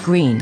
Green.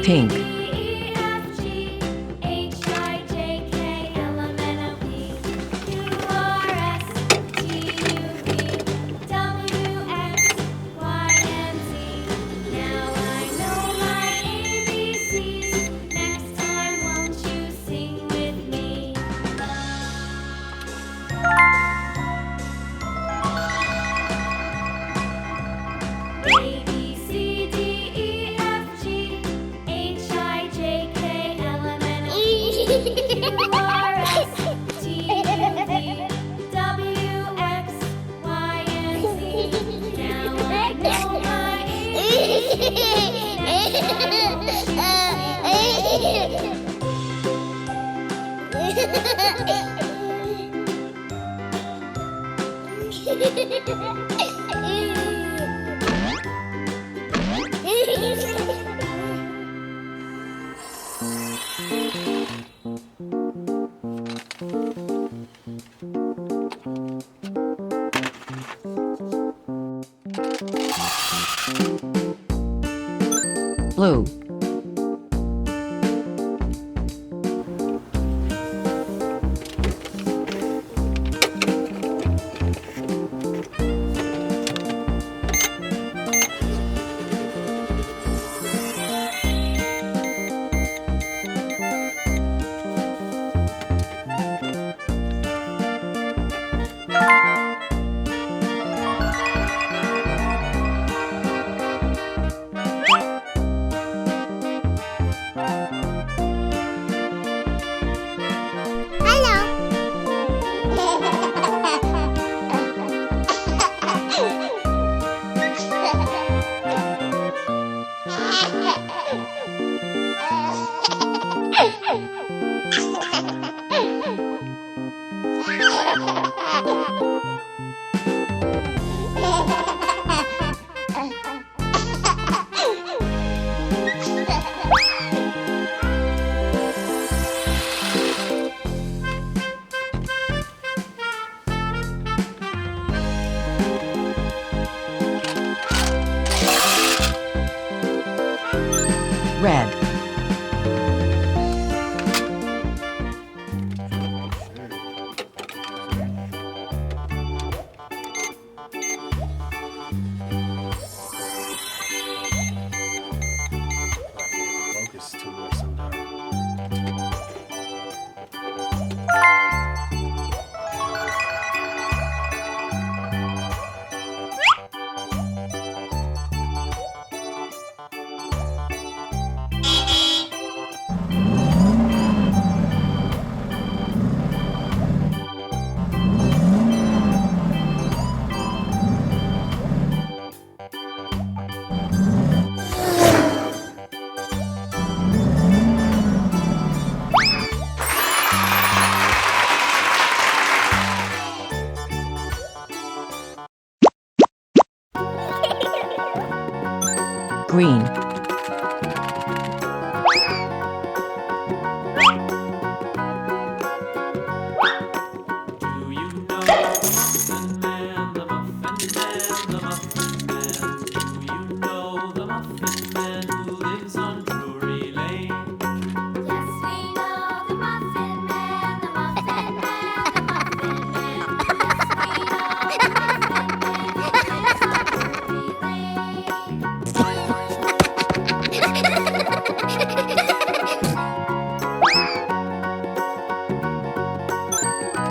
Pink. Blue. Red. Focus too much sometimes. Green. Do you know the Muffin Man, the Muffin Man, the Muffin Man? Do you know the Muffin Man who lives on Drury Lane? Yes, we know the Muffin Man, the Muffin Man, the Muffin Man. Yes, we know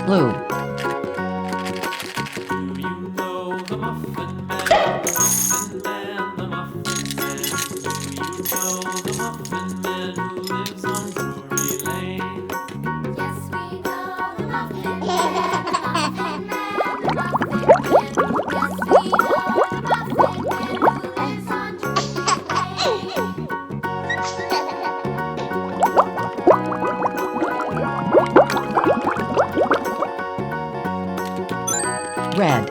Blue. Do you know the Muffin Man? The Muffin Man, the Muffin Man. Do you know the Muffin Man who lives on Drury Lane? Yes, we know the Muffin Man, the Muffin Man, the Muffin Man. Yes, we know the Muffin Man who lives on Red.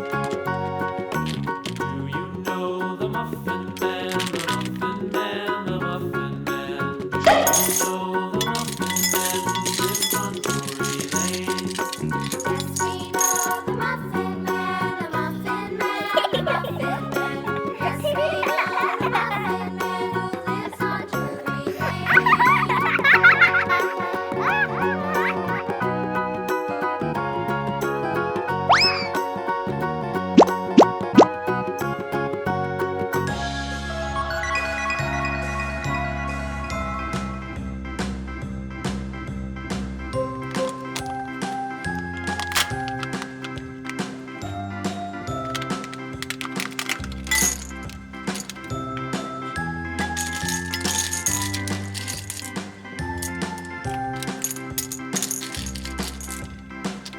Do you know the Muffin Man? The Muffin Man, the Muffin Man. Do you know the Muffin Man who lives on Drury Lane? Yes, we know the Muffin Man, the Muffin Man, the Muffin Man. Yes, we know the Muffin Man who lives on Drury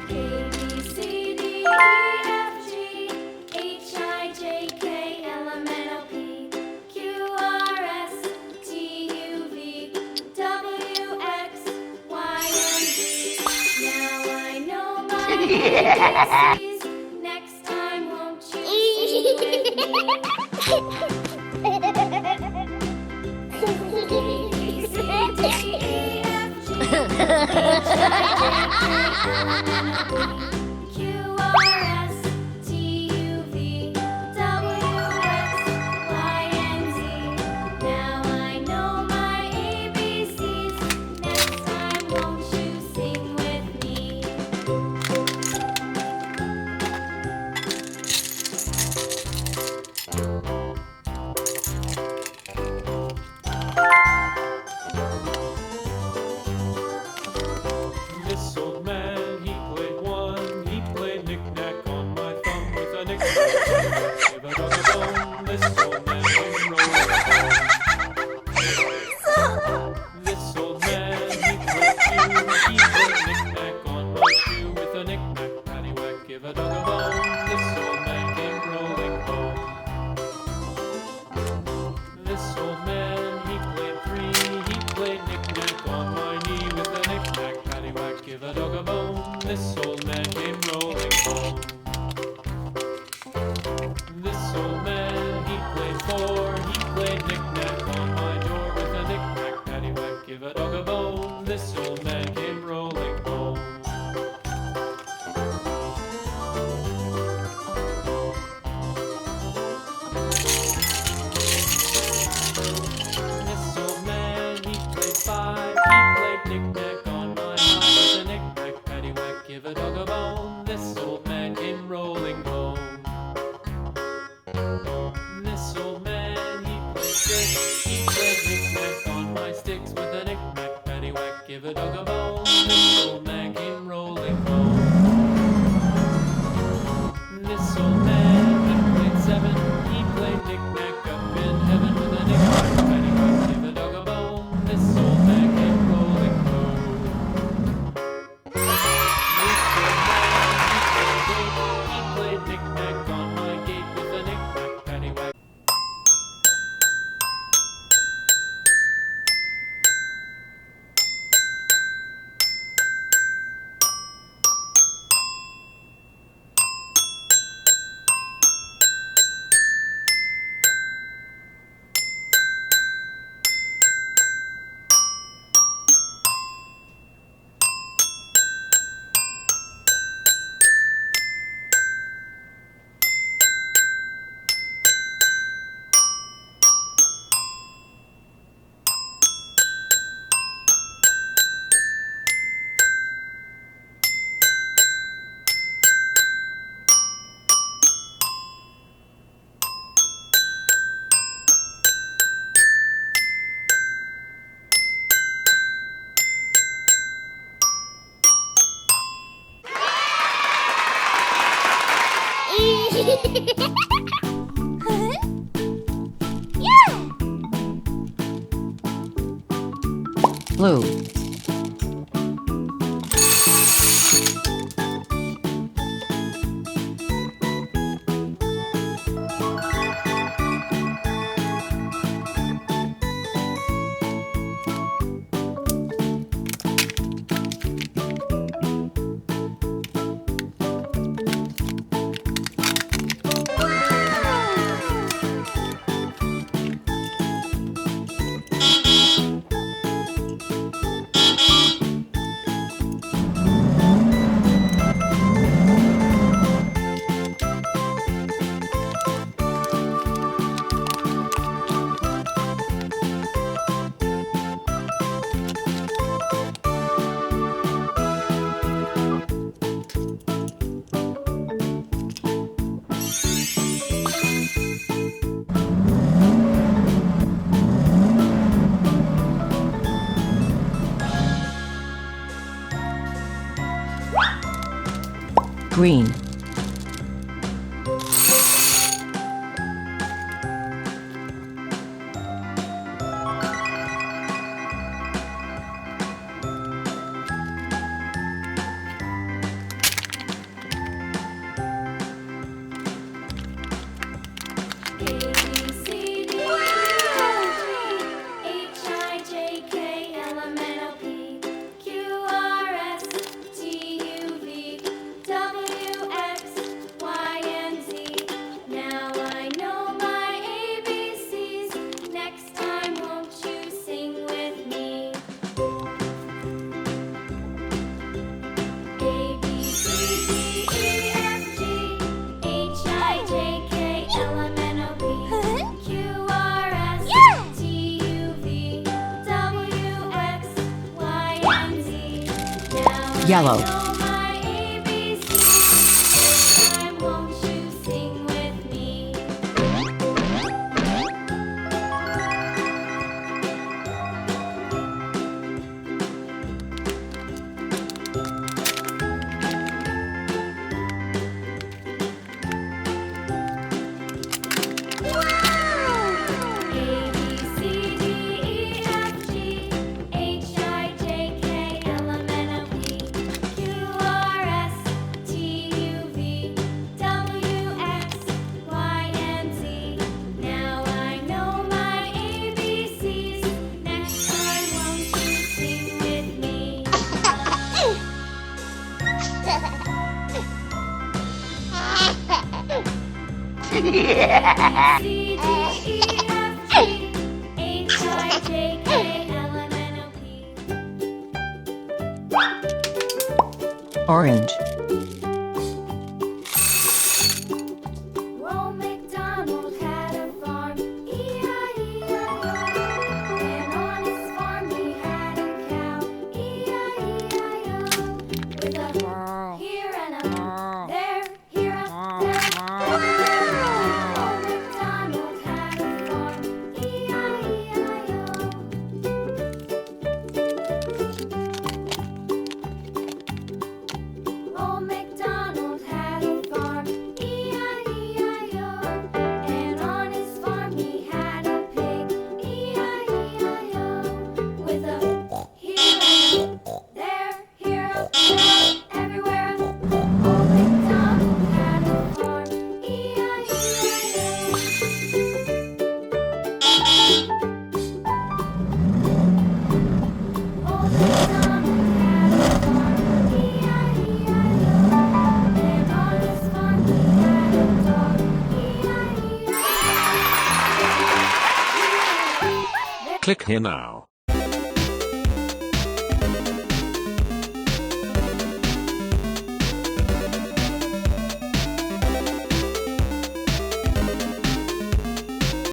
A, B, C, D, E, F, G, H, I, J, K, L, M, N, O, P, Q, R, S, T, U, V, W, X, Y, and Z. Now I know my ABCs. Next time, won't you sing with me? A, B, C, D, E, F, G, H, I, J, K, L, M, N, O, P, Q, R, S, T, U, V, W, X, Y, and Z. Now I know my ABCs. Next time, won't you sing with me? This old man, he played one. He played knick-knack on my thumb with a knick-knack. Give a dog a bone. This old man came rolling. This old man, he played two. He played knick-knack on my shoe with a knick-knack, paddywhack. Give a dog a bone. This old man came rolling home. This old man, he played three. He played knick-knack on my knee with a knick-knack, paddywhack. Give a dog a bone. This old man came rolling home. This old man, he played four. He played knick-knack on my door with a knick-knack, paddywhack. Give a dog a bone. This old man came rolling home. This old man, he played five. He played knick-knack on my eye with a knick-knack, paddywhack. Give a dog a bone. This old man came rolling home. This old man, he played six. He played knick-knack on my sticks with a knick-knack, paddywhack. Give a dog a bone. This old man came rolling home. This old man, he played seven. He played knick-knack up in heaven with a knick-knack, paddywhack. Give a dog a bone. This old man came rolling home. This old man, he played knick-knack on my gate with a knick-knack, paddywhack. Yeah! Blue. Green. Now I know my ABCs. Next time, won't you sing with me? A B C D E F G H I J K L M N O P Q R S T U V W X Y and Z. Now Yellow. I know my ABCs. Next time, won't you sing with me? A B C D E F G H I J K L M N O P Q R S T U V W X Y and Z. Now I know my ABCs. Next time, won't you sing with me? A B C D E F G H I J K L M N O P. Orange. Old MacDonald had a farm, E-I-E-I-O. And on his farm he had a cow, E-I-E-I-O. With a here and a there, here and there, everywhere. Old MacDonald had a farm, E-I-E-I-O. Old MacDonald had a farm, E-I-E-I-O. And on his farm he had a pig, E-I-E-I-O. With a here and a there, here and there, everywhere. Old MacDonald had a farm, E-I-E-I-O. Old MacDonald had a farm, E-I-E-I-O. And on his farm he had a dog, E-I-E-I-O. Click here now.